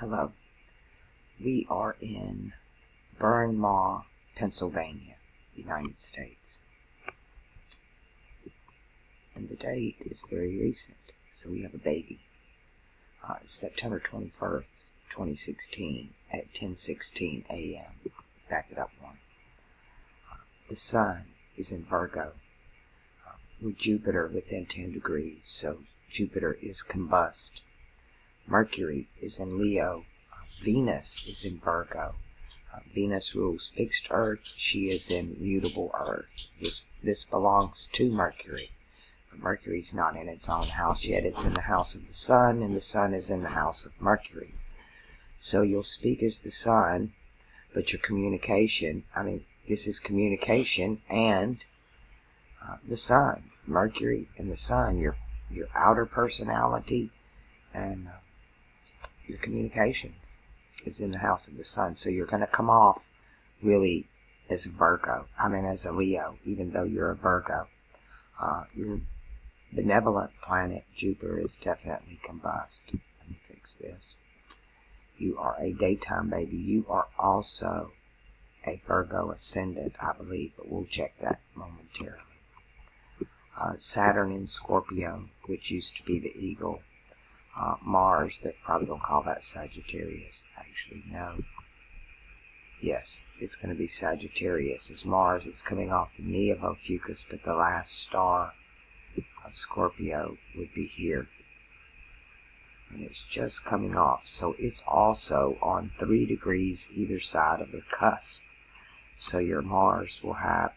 Hello. We are in Bryn Mawr, Pennsylvania, United States. And the date is very recent, so we have a baby. September 21st, 2016 at 10:16 a.m. Back it up one. The sun is in Virgo with Jupiter within 10 degrees, so Jupiter is combust. Mercury is in Leo. Venus is in Virgo. Venus rules fixed earth. She is in mutable earth. This belongs to Mercury. But Mercury's not in its own house yet. It's in the house of the sun, and the sun is in the house of Mercury. So you'll speak as the sun, but your communication, this is communication and the sun. Mercury and the sun, your outer personality and your communications is in the house of the sun. So you're going to come off really as a Virgo. As a Leo, even though you're a Virgo. Your benevolent planet, Jupiter, is definitely combust. Let me fix this. You are a daytime baby. You are also a Virgo ascendant, I believe, but we'll check that momentarily. Saturn in Scorpio, which used to be the eagle. Mars, they probably don't call that Sagittarius. Actually, no. Yes, it's going to be Sagittarius. As Mars, it's coming off the knee of Ophiuchus, but the last star of Scorpio would be here. And it's just coming off. So it's also on 3 degrees either side of the cusp. So your Mars will have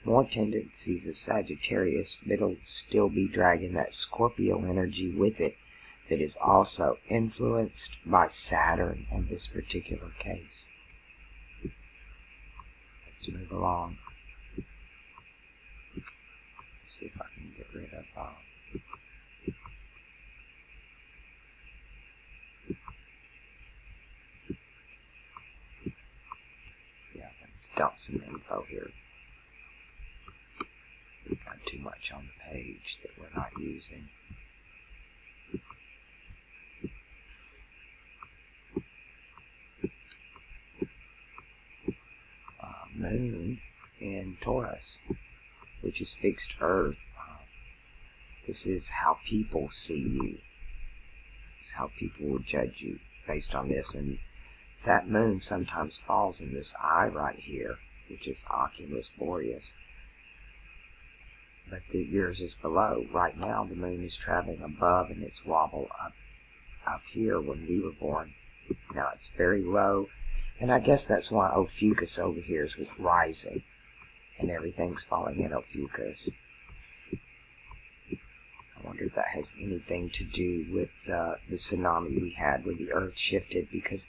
more tendencies of Sagittarius, but it'll still be dragging that Scorpio energy with it that is also influenced by Saturn in this particular case. Let's move along. Let's see if I can get rid of let's dump some info here. We've got too much on the page that we're not using. Moon in Taurus, which is fixed earth. This is how people see you. It's how people will judge you based on this. And that moon sometimes falls in this eye right here, which is Oculus Boreas. But yours is below. Right now the moon is traveling above and it's wobble up here when we were born. Now it's very low. And I guess that's why Ophiuchus over here is rising. And everything's falling in Ophiuchus. I wonder if that has anything to do with the tsunami we had when the earth shifted. Because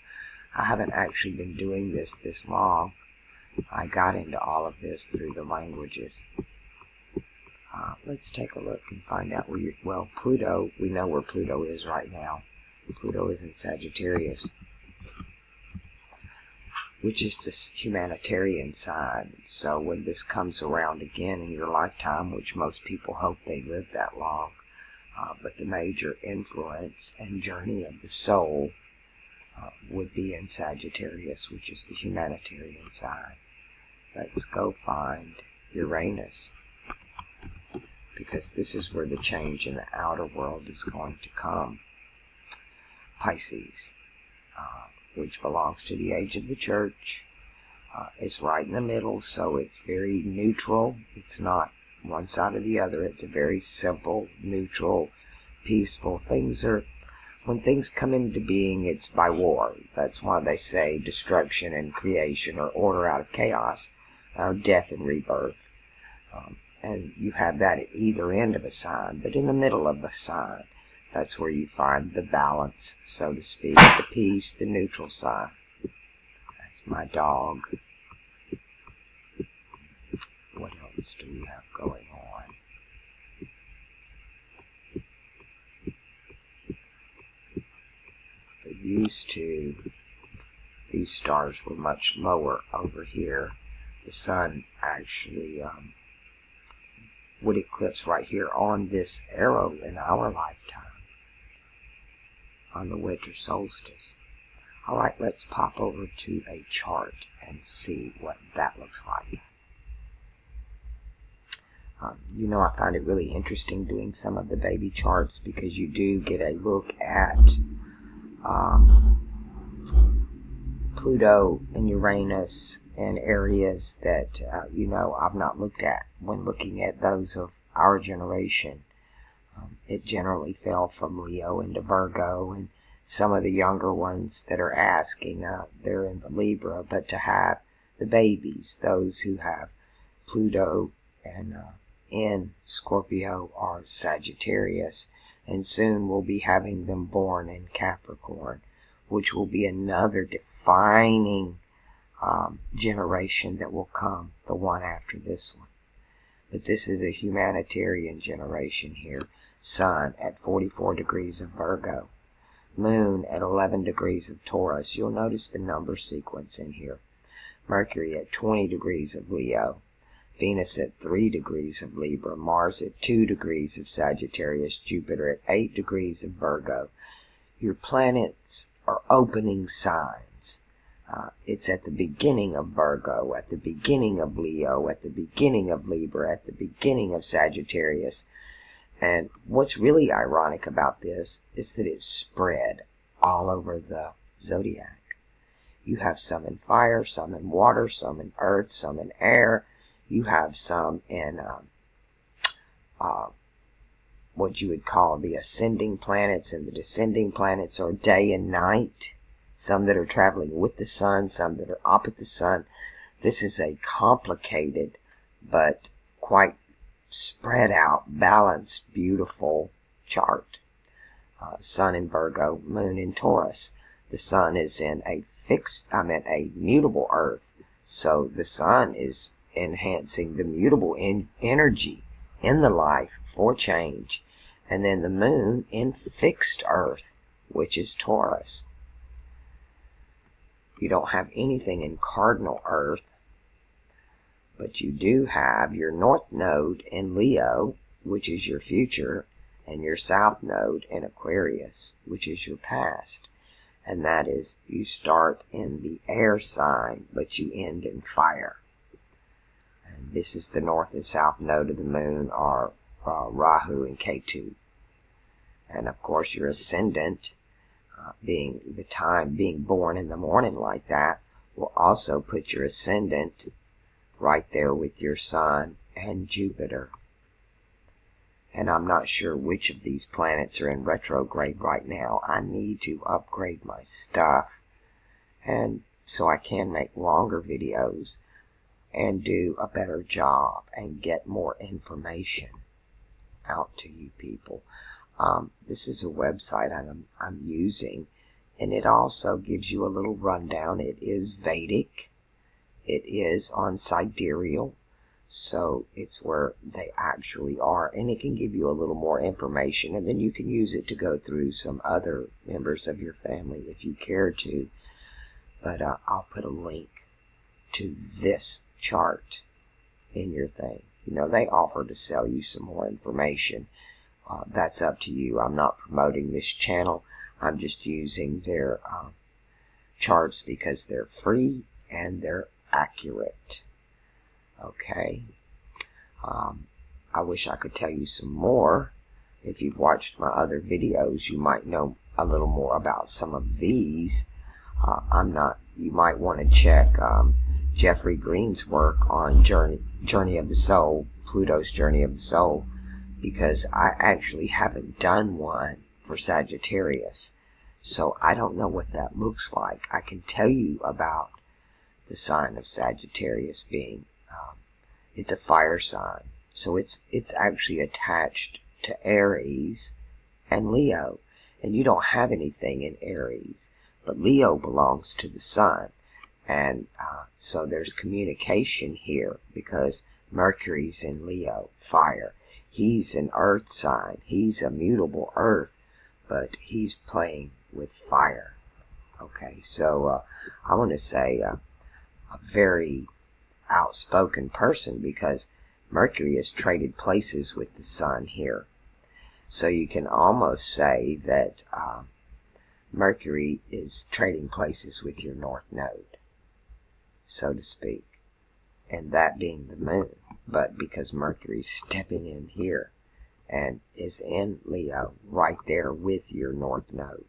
I haven't actually been doing this long. I got into all of this through the languages. Let's take a look and find out where Pluto, we know where Pluto is right now. Pluto is in Sagittarius, which is the humanitarian side. So when this comes around again in your lifetime, which most people hope they live that long, but the major influence and journey of the soul would be in Sagittarius, which is the humanitarian side. Let's go find Uranus, because this is where the change in the outer world is going to come. Pisces, which belongs to the age of the church. It's right in the middle, so it's very neutral. It's not one side or the other. It's a very simple, neutral, peaceful. When things come into being, it's by war. That's why they say destruction and creation, or order out of chaos, or death and rebirth. And you have that at either end of a sign, but in the middle of the sign, that's where you find the balance, so to speak, the peace, the neutral side. That's my dog. What else do we have going on? But used to, these stars were much lower over here. The sun actually would eclipse right here on this arrow in our lifetime, on the winter solstice. Alright, let's pop over to a chart and see what that looks like. You know, I find it really interesting doing some of the baby charts because you do get a look at Pluto and Uranus and areas that, you know, I've not looked at when looking at those of our generation. It generally fell from Leo into Virgo, and some of the younger ones that are asking, they're in the Libra, but to have the babies, those who have Pluto and in Scorpio or Sagittarius, and soon we'll be having them born in Capricorn, which will be another defining generation that will come, the one after this one. But this is a humanitarian generation here. Sun at 44 degrees of Virgo. Moon at 11 degrees of Taurus. You'll notice the number sequence in here. Mercury at 20 degrees of Leo. Venus at 3 degrees of Libra. Mars at 2 degrees of Sagittarius. Jupiter at 8 degrees of Virgo. Your planets are opening signs. It's at the beginning of Virgo, at the beginning of Leo, at the beginning of Libra, at the beginning of Sagittarius. And what's really ironic about this is that it's spread all over the zodiac. You have some in fire, some in water, some in earth, some in air. You have some in what you would call the ascending planets and the descending planets, or day and night. Some that are traveling with the sun, some that are opposite the sun. This is a complicated but quite spread out, balanced, beautiful chart. Sun in Virgo, Moon in Taurus. The sun is in a mutable earth. So the sun is enhancing the mutable energy in the life for change. And then the moon in fixed earth, which is Taurus. You don't have anything in cardinal earth, but you do have your north node in Leo, which is your future, and your south node in Aquarius, which is your past. And that is, you start in the air sign, but you end in fire. And this is the north and south node of the moon, are Rahu and Ketu. And of course your ascendant, being the time, being born in the morning like that, will also put your ascendant right there with your sun and Jupiter. And I'm not sure which of these planets are in retrograde right now. I need to upgrade my stuff, and so I can make longer videos and do a better job and get more information out to you people. This is a website I'm using, and it also gives you a little rundown. It is Vedic. It is on sidereal, so it's where they actually are, and it can give you a little more information, and then you can use it to go through some other members of your family if you care to. But I'll put a link to this chart in your thing. You know, they offer to sell you some more information. That's up to you. I'm not promoting this channel. I'm just using their charts because they're free and they're accurate. Okay. I wish I could tell you some more. If you've watched my other videos, you might know a little more about some of these. You might want to check Jeffrey Green's work on Journey of the Soul, Pluto's Journey of the Soul, because I actually haven't done one for Sagittarius, so I don't know what that looks like. I can tell you about the sign of Sagittarius being, it's a fire sign, so it's actually attached to Aries and Leo, and you don't have anything in Aries, but Leo belongs to the sun, and so there's communication here because Mercury's in Leo, fire. He's an earth sign. He's a mutable earth, but he's playing with fire. Okay, so I want to say a very outspoken person, because Mercury has traded places with the sun here. So you can almost say that Mercury is trading places with your north node, so to speak, and that being the moon. But because Mercury's stepping in here and is in Leo right there with your north node,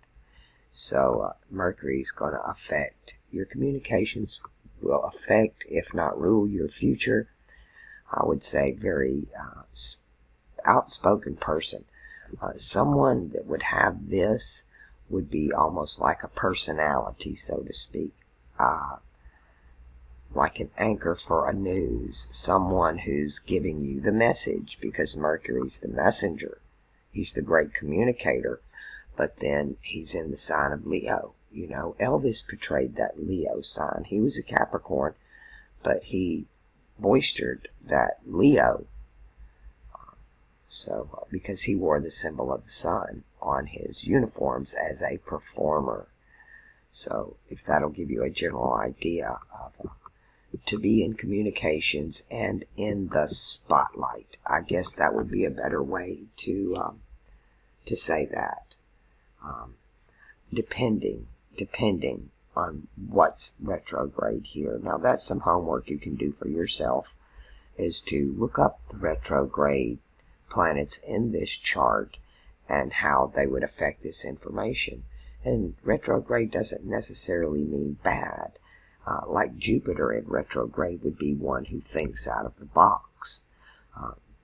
so Mercury's going to affect your communications, will affect, if not rule, your future. I would say very outspoken person. Someone that would have this would be almost like a personality, so to speak. Like an anchor for a news. Someone who's giving you the message, because Mercury's the messenger. He's the great communicator. But then he's in the sign of Leo. You know, Elvis portrayed that Leo sign. He was a Capricorn, but he boistered that Leo. So, because he wore the symbol of the sun on his uniforms as a performer. So, if that'll give you a general idea of to be in communications and in the spotlight, I guess that would be a better way to say that. Depending on what's retrograde here. Now, that's some homework you can do for yourself, is to look up the retrograde planets in this chart and how they would affect this information. And retrograde doesn't necessarily mean bad. Like Jupiter in retrograde would be one who thinks out of the box.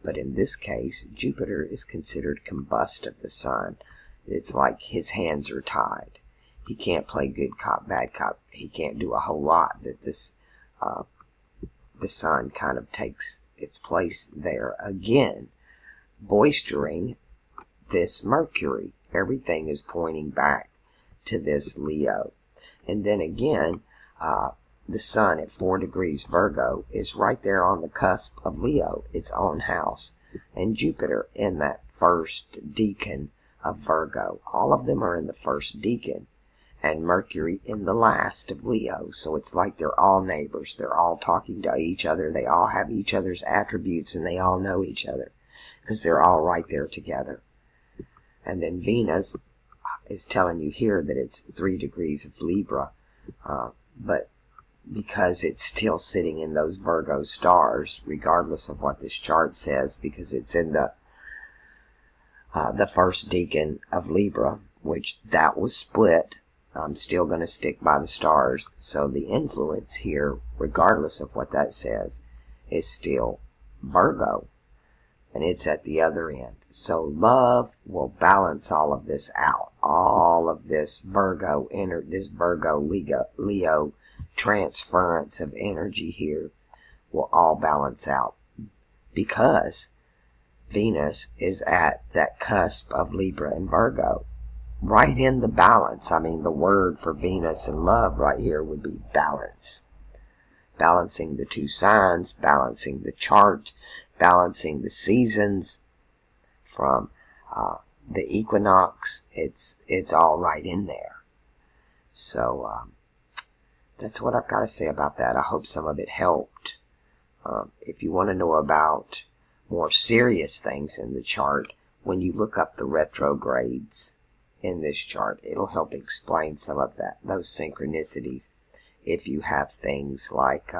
But in this case, Jupiter is considered combust of the sun. It's like his hands are tied. He can't play good cop, bad cop. He can't do a whole lot. That the sun kind of takes its place there again, boistering this Mercury. Everything is pointing back to this Leo. And then again, the sun at 4 degrees Virgo is right there on the cusp of Leo, its own house, and Jupiter in that first decan of Virgo. All of them are in the first decan, and Mercury in the last of Leo. So it's like they're all neighbors. They're all talking to each other. They all have each other's attributes, and they all know each other because they're all right there together. And then Venus is telling you here that it's 3 degrees of Libra, but because it's still sitting in those Virgo stars, regardless of what this chart says, because it's in the first decan of Libra, which that was split. I'm still going to stick by the stars. So the influence here, regardless of what that says, is still Virgo. And it's at the other end. So love will balance all of this out. All of this Virgo Leo transference of energy here will all balance out, because Venus is at that cusp of Libra and Virgo, right in the balance. I mean, the word for Venus and love right here would be balance. Balancing the two signs, balancing the chart, balancing the seasons from the equinox. It's all right in there. So that's what I've got to say about that. I hope some of it helped. If you want to know about more serious things in the chart, when you look up the retrogrades in this chart, it'll help explain some of those synchronicities. If you have things like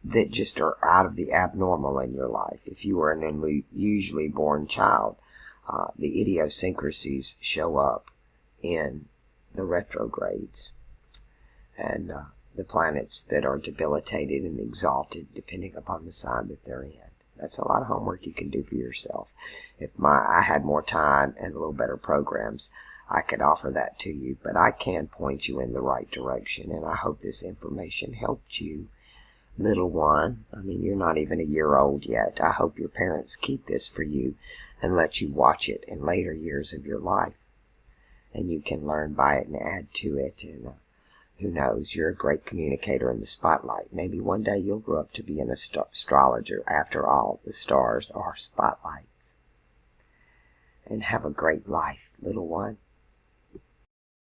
that just are out of the abnormal in your life. If you are an unusually born child, the idiosyncrasies show up in the retrogrades. And the planets that are debilitated and exalted, depending upon the sign that they're in. That's a lot of homework you can do for yourself. If I had more time and a little better programs, I could offer that to you. But I can point you in the right direction, and I hope this information helped you, little one. I mean, you're not even a year old yet. I hope your parents keep this for you and let you watch it in later years of your life. And you can learn by it and add to it, and who knows, you're a great communicator in the spotlight. Maybe one day you'll grow up to be an astrologer. After all, the stars are spotlights. And have a great life, little one.